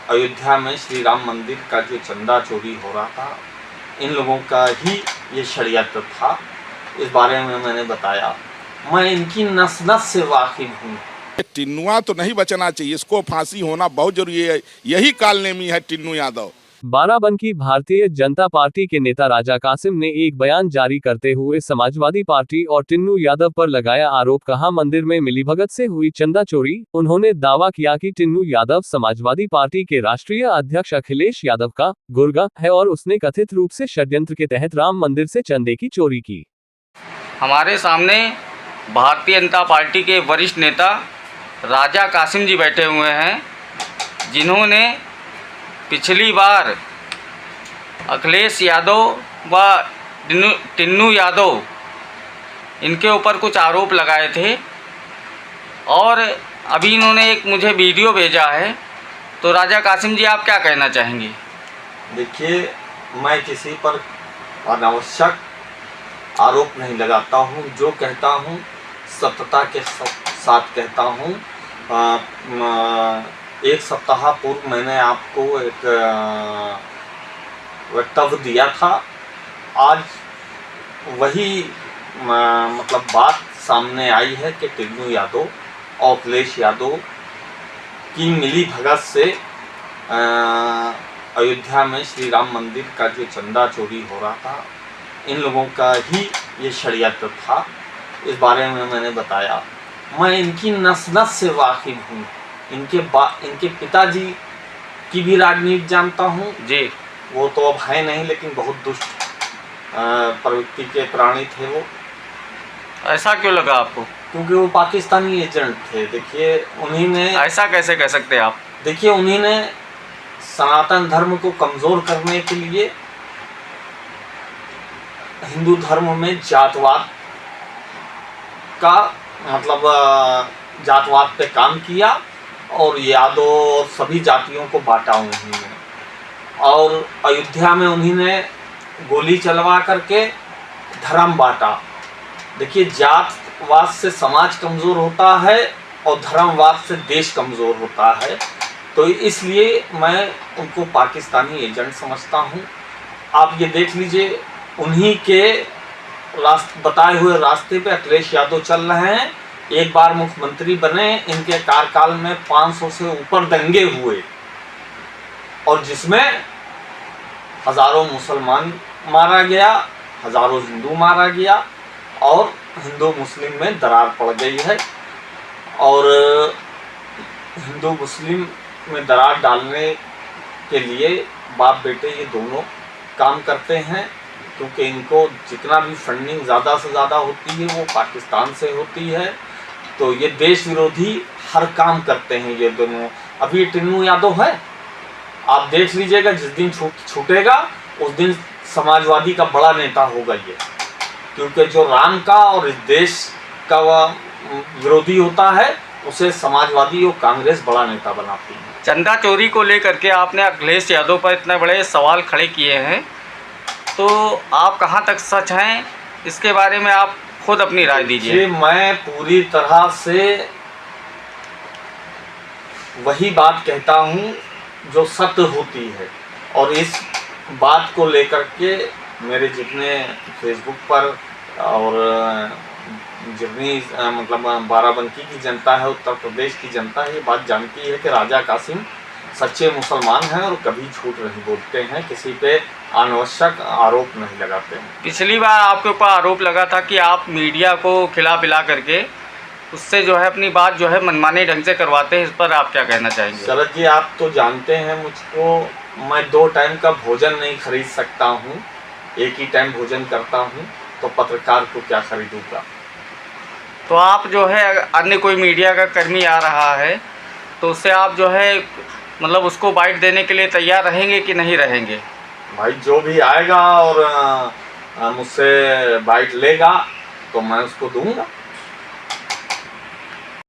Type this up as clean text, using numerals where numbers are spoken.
अयोध्या में श्री राम मंदिर का जो चंदा चोरी हो रहा था, इन लोगों का ही ये षड्यंत्र था। इस बारे में मैंने बताया, मैं इनकी नस नस से वाकिफ हूँ। टिन्नुआ तो नहीं बचना चाहिए, इसको फांसी होना बहुत जरूरी है। यही कालनेमी है टिन्नू यादव। बाराबंकी भारतीय जनता पार्टी के नेता राजा कासिम ने एक बयान जारी करते हुए समाजवादी पार्टी और टिन्नू यादव पर लगाया आरोप। कहा, मंदिर में मिलीभगत से हुई चंदा चोरी। उन्होंने दावा किया कि टिन्नू यादव समाजवादी पार्टी के राष्ट्रीय अध्यक्ष अखिलेश यादव का गुर्गा है और उसने कथित रूप से षड्यंत्र के तहत राम मंदिर से चंदे की चोरी की। हमारे सामने भारतीय जनता पार्टी के वरिष्ठ नेता राजा कासिम जी बैठे हुए हैं, जिन्होंने पिछली बार अखिलेश यादव व टिन्नू यादव इनके ऊपर कुछ आरोप लगाए थे और अभी इन्होंने एक मुझे वीडियो भेजा है। तो राजा कासिम जी, आप क्या कहना चाहेंगे? देखिए, मैं किसी पर अनावश्यक आरोप नहीं लगाता हूँ। जो कहता हूँ सत्यता के साथ कहता हूँ। एक सप्ताह पूर्व मैंने आपको एक वक्तव्य दिया था। आज वही मतलब बात सामने आई है कि टिन्नू यादव और अखिलेश यादव की मिली भगत से अयोध्या में श्री राम मंदिर का जो चंदा चोरी हो रहा था, इन लोगों का ही ये षड्यंत्र था। इस बारे में मैंने बताया, मैं इनकी नस नस से वाकिफ हूँ। इनके पिताजी की भी राजनीति जानता हूँ जी। वो तो अब है नहीं, लेकिन बहुत दुष्ट प्रवृत्ति के प्राणी थे वो। ऐसा क्यों लगा आपको? क्योंकि वो पाकिस्तानी एजेंट थे। देखिए, उन्हीं ने, ऐसा कैसे कह सकते हैं आप? देखिए, उन्हीं ने सनातन धर्म को कमज़ोर करने के लिए हिंदू धर्म में जातवाद का मतलब जातवाद पे काम किया और यादव और सभी जातियों को बांटा उन्होंने। और अयोध्या में उन्होंने गोली चलवा करके धर्म बांटा। देखिए, जातवाद से समाज कमज़ोर होता है और धर्मवाद से देश कमज़ोर होता है। तो इसलिए मैं उनको पाकिस्तानी एजेंट समझता हूँ। आप ये देख लीजिए, उन्हीं के बताए हुए रास्ते पे अखिलेश यादव चल रहे हैं। एक बार मुख्यमंत्री बने, इनके कार्यकाल में 500 से ऊपर दंगे हुए और जिसमें हज़ारों मुसलमान मारा गया, हज़ारों हिंदू मारा गया और हिंदू मुस्लिम में दरार पड़ गई है। और हिंदू मुस्लिम में दरार डालने के लिए बाप बेटे ये दोनों काम करते हैं, क्योंकि इनको जितना भी फंडिंग ज़्यादा से ज़्यादा होती है वो पाकिस्तान से होती है। तो ये देश विरोधी हर काम करते हैं ये दोनों। अभी टिन्नू यादव है, आप देख लीजिएगा, जिस दिन छूटेगा उस दिन समाजवादी का बड़ा नेता होगा ये। क्योंकि जो राम का और इस देश का विरोधी होता है, उसे समाजवादी और कांग्रेस बड़ा नेता बनाती है। चंदा चोरी को लेकर के आपने अखिलेश यादव पर इतने बड़े सवाल खड़े किए हैं, तो आप कहाँ तक सच हैं, इसके बारे में आप खुद अपनी राय दीजिए। मैं पूरी तरह से वही बात कहता हूँ जो सत्य होती है। और इस बात को लेकर के मेरे जितने फेसबुक पर और जितनी मतलब बाराबंकी की जनता है, उत्तर प्रदेश की जनता है, ये बात जानती है कि राजा कासिम सच्चे मुसलमान हैं और कभी झूठ नहीं बोलते हैं, किसी पे अनावश्यक आरोप नहीं लगाते हैं। पिछली बार आपके ऊपर आरोप लगा था कि आप मीडिया को खिला पिला करके उससे जो है अपनी बात जो है मनमाने ढंग से करवाते हैं। इस पर आप क्या कहना चाहेंगे? शरद जी, आप तो जानते हैं मुझको, मैं 2 टाइम का भोजन नहीं खरीद सकता हूँ, एक ही टाइम भोजन करता हूँ, तो पत्रकार को क्या खरीदूँगा। तो आप जो है अन्य कोई मीडिया का कर्मी आ रहा है तो उससे आप जो है मतलब उसको बाइट देने के लिए तैयार रहेंगे कि नहीं रहेंगे? भाई, जो भी आएगा और मुझसे बाइट लेगा तो मैं उसको दूंगा।